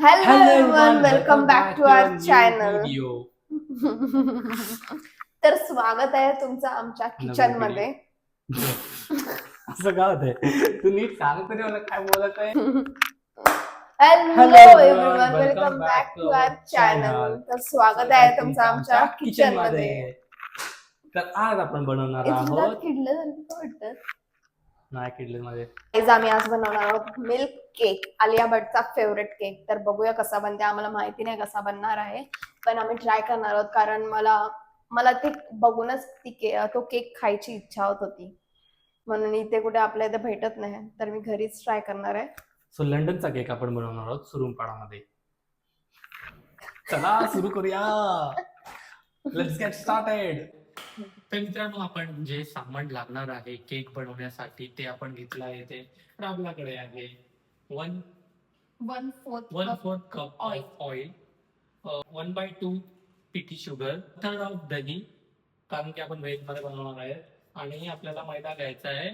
Hello Hello everyone, everyone, welcome welcome back back to to our a new channel. video. तर स्वागत आहे तुमचं आमच्या नवीन किचन व्हिडिओ. मध्ये. असं का होतंय? तू नीट सांग तरी मला काय बोलत आहे. Hello everyone, welcome back to our channel. तर स्वागत आहे तुमचं आमच्या किचन मध्ये. तर आज आपण बनवणार आहोत. नाही किडले मध्ये. आम्ही आज बनवणार आहोत मिल्क केक, आलिया भट्टचा फेवरेट केक. तर बघूया कसा बनते. आम्हाला माहिती नाही कसा बनणार आहे, पण आम्ही ट्राय करणार आहोत कारण मला ते बघूनच तो केक खायची इच्छा होत होती. म्हणून इथे कुठे आपल्या इथे भेटत नाही, तर मी घरीच ट्राय करणार आहे. सो लंडनचा केक आपण बनवणार आहोत सुरुंगपाडामध्ये. चला सुरू करूया. Let's get started. तर मित्रांनो, आपण जे सामान लागणार आहे केक बनवण्यासाठी ते आपण घेतलं आहे. ते तर आपल्याकडे आहे वन फोर्थ कप ऑइल, 1/2 पिठी शुगर, थर्ड ऑफ दही, कारण की आपण व्हेज मध्ये बनवणार आहे. आणि आपल्याला मैदा घ्यायचा आहे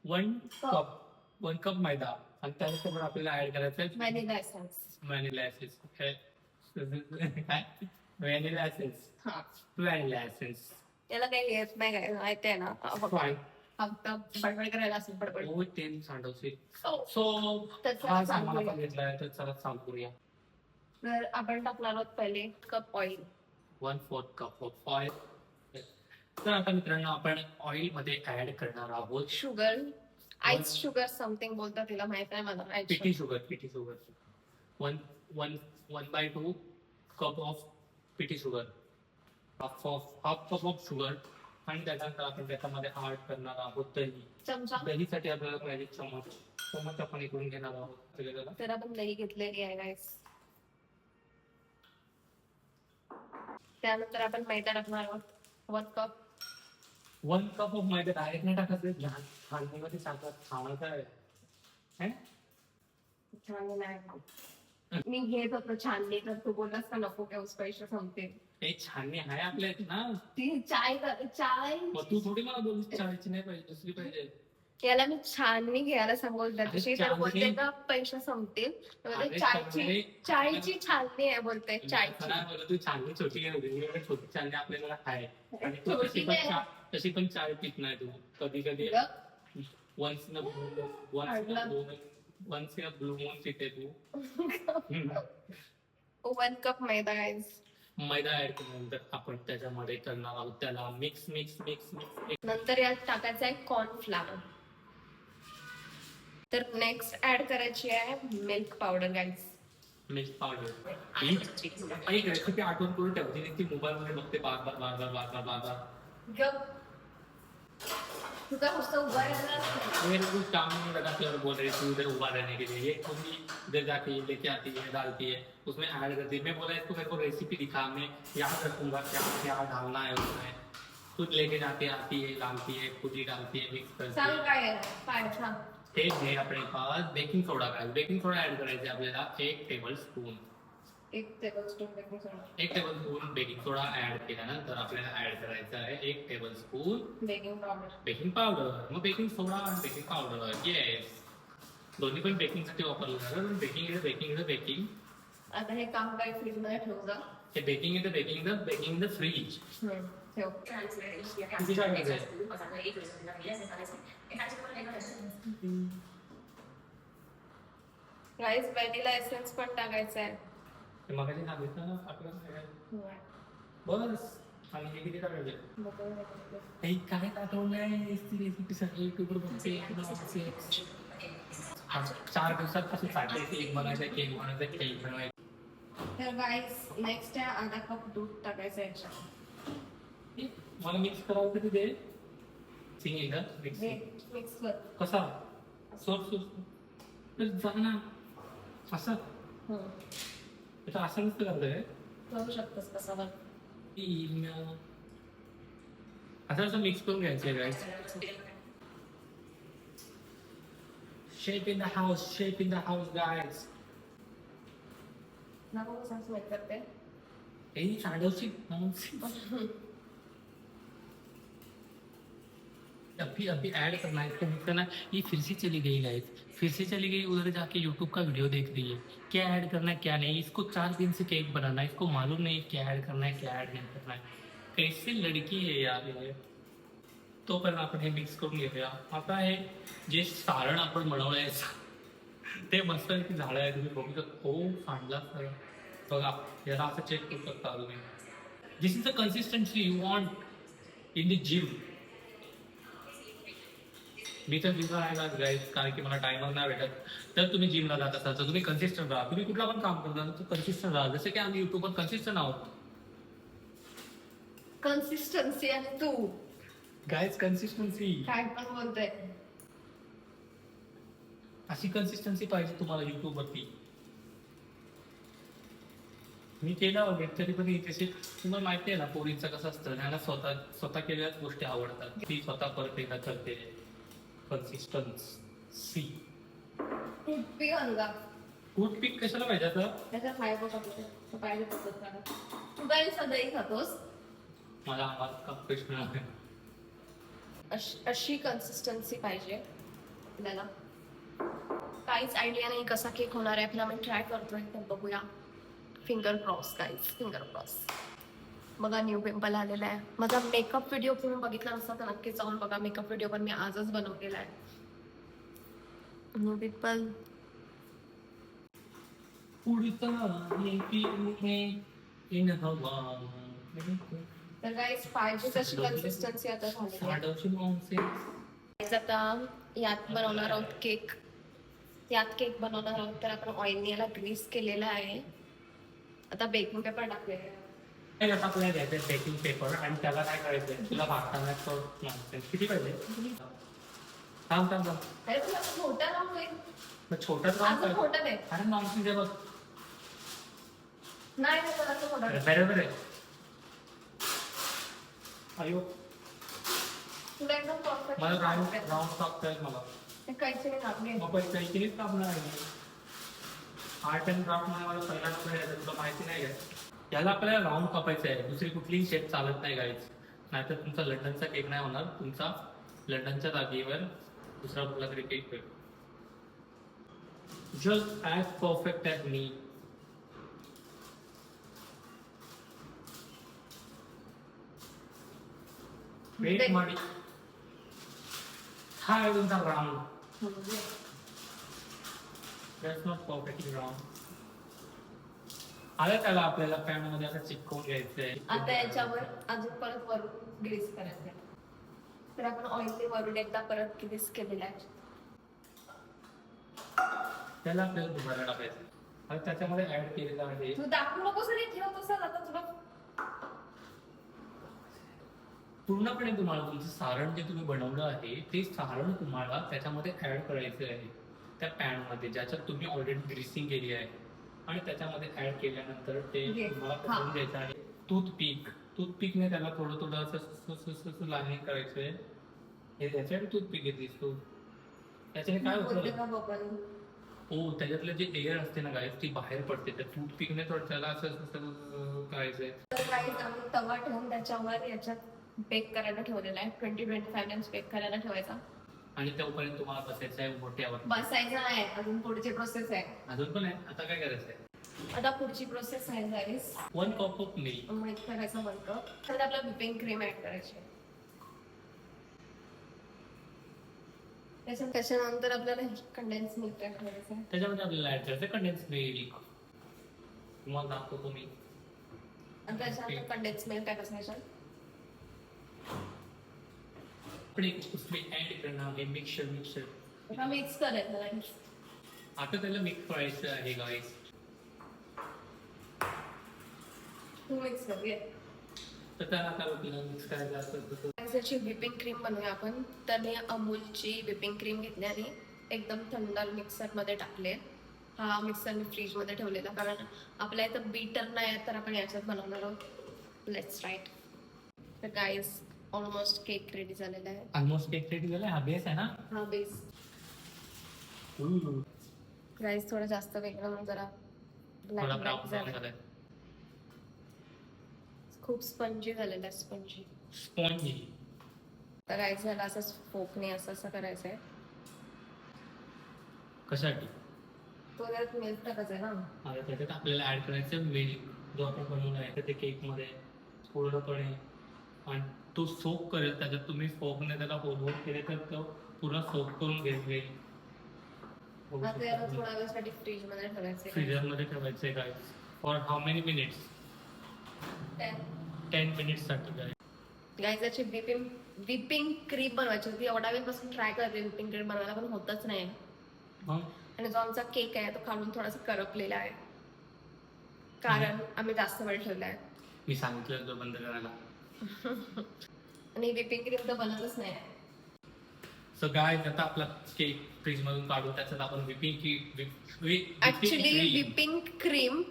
1 कप मैदा. आणि त्याच्यासोबत आपल्याला ऍड करायचं आहे व्हॅनिला एसेन्स. व्हॅनिला एसेन्स त्याला काही येत नाही, काय माहिती आहे ना, फक्त बडबड करायला असेल बडबड. तेल सांडवशील. हो. सो त्याचं हा सांगूया. सामान आपण घेतलाय, तर चला सांगूया. तर आपण टाकणार आहोत पहिले cup oil, 1/4 cup of oil. तर आता मित्रांनो, आपण ऑइल मध्ये ऍड करणार आहोत शुगर, आईस शुगर समथिंग बोलतात तिला, माहित आहे मला. पिठी शुगर 1/2 कप ऑफ पिठी sugar, half cup of sugar. आणि त्याच्यानंतर आपण त्याच्यामध्ये ऍड करणार आहोत दही. चमचा, दहीसाठी आपल्याला पाहिजे चमच आपण इकडून घेणार आहोत. तर आपण दही घेतलेली आहे गाईस. त्यानंतर आपण मैदा टाकणार आहोत 1 कप ऑफ मैदा. डायरेक्ट नाही टाकायचं, छाननीमध्ये छानायचं आहे. छान नाही, मी घेत होतो छाननी, तर तू बोललास का नको घेऊस, पैसे संपतील. एक छाननी आहे आपल्या इथे ना. ती चाय मग तू थोडी मला बोलली चायची नाही पाहिजे, दुसरी पाहिजे. याला मी छाननी घ्यायला सांगितलं, तशी तर बोलते का पैसे संपतील. चायची छाननी आहे बोलते, चायची. तू छाननी छोटी घे, छोटी छाननी आपल्याला आहे. आणि तू तशी पण चाय पित नाही तू. कधी कधी वन्स इन ब्लू मून पिते तू. 1 कप मैदा गाईज. मैदा ऍड केल्यानंतर आपण त्याच्यामध्ये करणार आहोत त्याला मिक्स. नंतर यात टाकायचं आहे कॉर्नफ्लावर. तर नेक्स्ट ऍड करायची आहे milk powder guys. Milk powder एक रेसिपी आठवण करून ठेवते, ती मोबाईल मध्ये बघते बार. तुझा नुसतं उभा राहिला. मेरे कुछ काम नहीं लगा कि और बोल रही थी उधर उबा रहने के लिए. ये खुद ही इधर जाके लेके आती है, डालती है, उसमें ऐड करती है. मैं बोला इसको मेरे को रेसिपी दिखा, मैं याद रखूंगा क्या क्या डालना है उसमें. खुद लेके जाते आती है, डालती है, खुद ही डालती है, मिक्स करती सांग है. काय सांग. एक है अपने पास बेकिंग सोडा का. बेकिंग सोडा ऍड करायचे आपल्याला 1 टेबलस्पून. 1 टेबलस्पून बेकिंग सोडा. 1 टेबलस्पून बेकिंग सोडा ऍड केल्यानंतर आपल्याला ऍड करायचं आहे 1 टेबलस्पून बेकिंग पावडर. मग बेकिंग सोडा आणि बेकिंग पावडर, येस, दोन्ही पण बेकिंग साठी वापरलं जातं. बेकिंग. आता हे काम काय फ्रीज मध्ये ठेवू जा. हे बेकिंग द फ्रीज. ठेव. किती टाकायचं आहे? गाईज व्हॅनिला एसेन्स पण टाकायचं आहे. ते मगाशी सांगितलं ना आपल्याला. बस. आणि हे किती टाकायचे? हे काय दाखवलंय ती रेसिपी सगळी युट्यूबवर बघते. 4 दिवसात चालते केक बनवायचं. तर गाईज नेक्स्ट आहे अर्धा कप दूध टाकायचं याच्यात. मला मिक्स करावं कधी ते मिक्स कर. कसा सोड जा ना. असं असं नसतं करतोय. करू शकतोस कसा पण. असं मिक्स करून घ्यायचं guys. Shape in the house guys. नको कसं स्मेल करते. हे सांडवशी अभी अभी ऐड करना है इसको मुझसे ना, ये फिर से चली गई गाइस, फिर से चली गई उधर जाके यूट्यूब का वीडियो देख रही है। क्या ऐड करना है क्या नहीं, इसको 4 दिन से केक बनाना है, इसको मालूम नहीं क्या ऐड करना है क्या ऐड नहीं करना है। कैसी लडकी आहे यार हे. तोपर्यंत आपण हे मिक्स करून घेऊया. आता हे जे सारण आपण बनवलंय ते मस्त झालं आहे, तुम्ही बघू शकता. खूप सांडला सर बघा, याला असं चेक करू शकता तुम्ही. This is the consistency you want in the gym. मी तर जिमला आहे ना गाईज, कारण की मला टायमर नाही भेटत. तर तुम्ही जिमला जात असाल तर तुम्ही कन्सिस्टंट राहा. तुम्ही कुठला पण काम करता तर कन्सिस्टंट राहा. जसे की आम्ही युट्यूबवर कन्सिस्टंट आहोत कन्सिस्टन्सी आणि तू गाईज. कन्सिस्टन्सी काय पण बोलतोय. अशी कन्सिस्टन्सी पाहिजे तुम्हाला युट्यूबवरती. मी केला वगैरे तरी पण तशी तुम्हाला माहिती आहे ना पोरींचं कसं असतं, त्यांना स्वतः केलेल्याच गोष्टी आवडतात. ती स्वतः परत एकदा करते. कन्सिस्टन्सी. टूथपिक अंगा टूथपिक कशाला पाहिजे आता? त्याच्यात हाय बघ आपलं पाहिजे पद्धत. तू काय सदैव खातोस? मला आवाज का प्रश्न आहे. अशी कन्सिस्टन्सी पाहिजे आपल्याला. काहीच आयडिया नाही कसा केक होणार आहे, पण आम्ही ट्राय करतोय तर बघूया. Finger cross guys, finger cross. बघा न्यू पिंपल आलेला आहे. माझा मेकअप व्हिडिओ तुम्ही बघितला नसता तर नक्कीच जाऊन बघा. मेकअप व्हिडिओ पण मी आजच बनवलेला आहे. New pimple. इन हवा. तर गाईज पाहिजे तशी कन्सिस्टन्सी आता झालेली आहे. Guys, आता यात बनवणार आहोत केक. यात केक बनवणार आहोत तर आपण ऑइलने याला ग्रीस केलेला आहे. आता बेकिंग पेपर टाकलेला आहे. आपल्याला घ्यायचं बेकिंग पेपर आणि त्याला काय करायचंय, तुला भागताना किती पाहिजे? थांब थांब थांब. अरे तुला मोठा राऊंड होईल. मग छोटाच अजून राऊंड मोठा दे. अरे नॉनसेन्स आहे बघ. नाही नाही मला असं मोठा दे. बरोबर आहे. अयो तुला एकदम परफेक्ट. मला राऊंड टाकतायत मला. काहीच नाही लागले. मग पैसे इकडेच कापणार आहे. आर्ट अँड क्राफ्ट मध्ये मला पहिला नंबर यायचा, तुला माहिती नाही आहे. याला आपल्याला राऊंड कापायचं आहे. दुसरी कुठलीही शेप चालत नाही गाईज. नाहीतर तुमचा लंडनचा केक नाही होणार. तुमचा लंडनच्या जागेवर दुसरा कुठला तरी केक होईल. जस्ट ॲज परफेक्ट ॲज मी. वेट ಮಾಡಿ. हा आहे तुमचा round. That's not perfectly round. आता त्याला आपल्याला पॅन मध्ये असं चिपकवून घ्यायचंय. आता याच्यावर अजून परत वरून ग्रीस करायचं आहे. तर आपण ऑइलने वरून एकदा परत ग्रीस केलेला आहे. त्याला आपल्याला दुबारा टाकायचं. आता त्याच्यामध्ये ऍड केलेलं आहे. तू दाखवू नकोस आणि ठेव तसंच. आता तुला पूर्णपणे तुम्हाला तुमचं सारण जे तुम्ही बनवलं आहे ते सारण तुम्हाला त्याच्यामध्ये ऍड करायचं आहे. त्या पॅन मध्ये ज्याच्यात तुम्ही ऑलरेडी ग्रीसिंग केली आहे. आणि त्याच्यामध्ये ऍड केल्यानंतर ते तुम्हाला पकडून घ्यायचं आहे. टूथपिकने त्याला थोडं थोडं असं लाईनिंग करायचंय. हे त्याच्याकडे टूथपिक घेतलीस तू. त्याच्याने काय होतं, हो त्याच्यातलं जे एअर असते ना गाईस ती बाहेर पडते. त्या टूथपिकने थोडं त्याला असं करायचंय. तर काहीच आम्ही तवा ठेवून त्याच्यावर याच्यात बेक करायला ठेवलेला आहे. 20-25 मिनिट्स बेक करायला ठेवायचा. आणि तोपर्यंत तुम्हाला बसायचं आहे मोठ्यावर. बसायचं आहे. अजून पुढची प्रोसेस आहे. अजून पण आहे. आता काय करायचंय, आता पुढची प्रोसेस आहे गाईस. 1 कप ऑफ मिल्क. मिल्क करायचं 1 कप. तर आपला व्हिपिंग क्रीम ऍड करायची. त्याच्यानंतर आपल्याला कंडेन्स मिल्क ऍड करायचं. त्याच्यामध्ये आपल्याला ऍड करायचं कंडेन्स मिल्क. तुम्हाला दाखवतो मी. आणि त्याच्यानंतर कंडेन्स मिल्क ऍड करायचं. आपण एक उसमें ऍड करणार आहे मिक्सर. आता मिक्स करायचं गाईस. आता त्याला मिक्स करायचं आहे गाईस. तू मिक्स करूया. तर त्याला काय होतं मिक्स करायचं असतं. त्याची व्हिपिंग क्रीम बनवूया आपण. तर मी अमूलची व्हिपिंग क्रीम घेतली आणि एकदम थंड मिक्सरमध्ये टाकले. हा मिक्सर मी फ्रीजमध्ये ठेवलेला कारण आपल्या इथं बीटर नाही तर आपण याच्यात बनवणार आहोत. Let's write. तर गाईस ऑलमोस्ट केक रेडी झालेला आहे. ऑलमोस्ट केक रेडी झाला. हा बेस आहे ना. हा बेस गाईस थोडं जास्त वेगळं म्हणून जरा थोडा ब्लॅक ब्राऊन झालं. झालाय. खूप स्पंजी झालेला आहे. Spongy spongy. तर काय झालं असं फोकने असं करायचंय. कशासाठी? तो त्यात मिल्क टाकायचंय ना. आता त्याच्यात आपल्याला ऍड करायचं मिल्क जो आपण बनवला आहे ते केक मध्ये पूर्णपणे, आणि तो सोक करेल त्याच्यात. तुम्ही फोकने त्याला होल केले तर तो पूर्ण सोक करून घेईल. आता याला थोड्या वेळासाठी फ्रीज मध्ये ठेवायचंय. फ्रीजर मध्ये ठेवायचे काय for how many minutes? 10 minutes साठी काय. गाईज याची विपिंग क्रीम बनवायची होती. एवढा वेळपासून ट्राय करते विपिंग क्रीम बनवायला, पण होतच नाही. आणि जो आमचा केक आहे तो खालून थोडासा करपलेला आहे, कारण आम्ही जास्त वेळ ठेवलाय. मी सांगितलं तो बंद करायला. आणि विपिंग क्रीम तर बनतच नाही. सो गाय आता आपला केक फ्रीज मधून काढू, त्याच्यात आपण ऍक्च्युली विपिंग क्रीम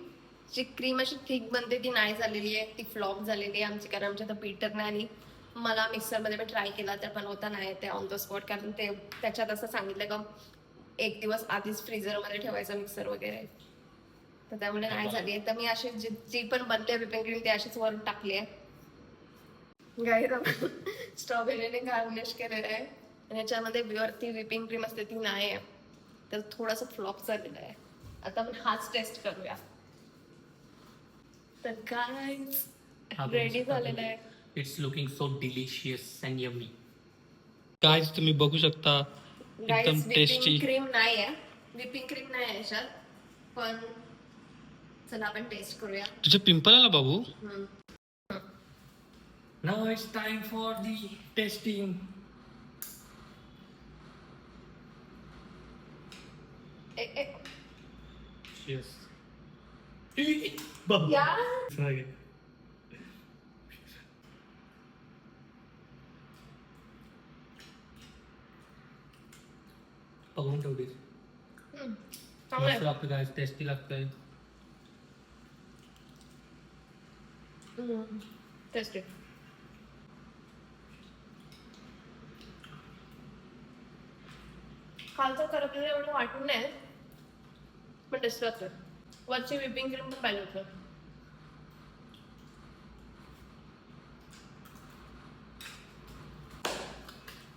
जी क्रीम अशी थिक बनते ती नाही झालेली आहे, ती फ्लॉप झालेली आहे आमची, कारण आमच्या तर बीटर नाही. आणि मला मिक्सरमध्ये पण ट्राय केला तर बनवता नाही येते ऑन द स्पॉट, कारण ते त्याच्यात असं सांगितलं का 1 दिवस आधीच फ्रीजरमध्ये ठेवायचं मिक्सर वगैरे, तर त्यामुळे नाही झाली आहे. तर मी अशी जी पण बनते विपिंग क्रीम ती अशीच वरून टाकली आहे. गाईज स्ट्रॉबेरीने गार्निश केलेलं आहे आणि याच्यामध्ये वरती विपिंग क्रीम असते ती नाही आहे, तर थोडासा फ्लॉप झालेला आहे. आता आपण हाच टेस्ट करूया. तर गाईज रेडी झालेलं आहे. It's looking so delicious and yummy. Guys तुम्ही बघू शकता एकदम टेस्टी. विपिंग क्रीम नाही आहे, विपिंग क्रीम नाही आहे याच्यात, पण चला आपण टेस्ट करूया. तुझे पिंपल आला बाबू. Now it's time for the testing. Cheers. या बघून ठेवली. चांगलं मस्त लागतं गाईज, टेस्टी लागतंय. टेस्ट खालचं करपलेलं एवढं वाटून नाही, पण टेस्ट लागतं. वरची विपिंग क्रीम पण पाहिजे होतं.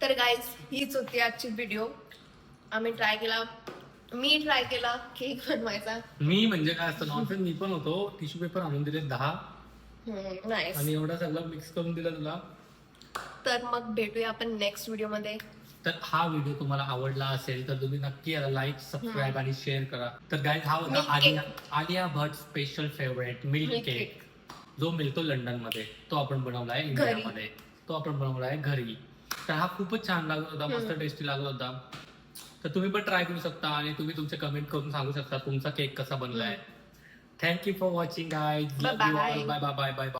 तर गाईज हीच होती आजची व्हिडिओ. मी ट्राय केला केक बनवायचा. मी म्हणजे काय असतं नॉनसेन्स, मी पण होतो. टिश्यू पेपर आणून दिले 10 नाईस. आणि एवढा सगळं मिक्स करून दिला तुला. तर मग भेटूया आपण नेक्स्ट व्हिडिओ मध्ये. तर हा व्हिडिओ तुम्हाला आवडला असेल तर तुम्ही नक्की याला लाईक, सबस्क्राईब आणि शेअर करा. तर गाईज हा होता Alia Bhatt special favourite milk cake, जो मिळतो लंडन मध्ये. तो आपण बनवलाय इंडियामध्ये, तो आपण बनवलाय घरी. तर हा खूपच छान लागत होता, मस्त टेस्टी लागत होता. तर तुम्ही पण ट्राय करू शकता आणि तुम्ही तुमचे कमेंट करून सांगू शकता तुमचा केक कसा बनलाय. Thank you for watching guys. Bye bye. Bye bye bye bye.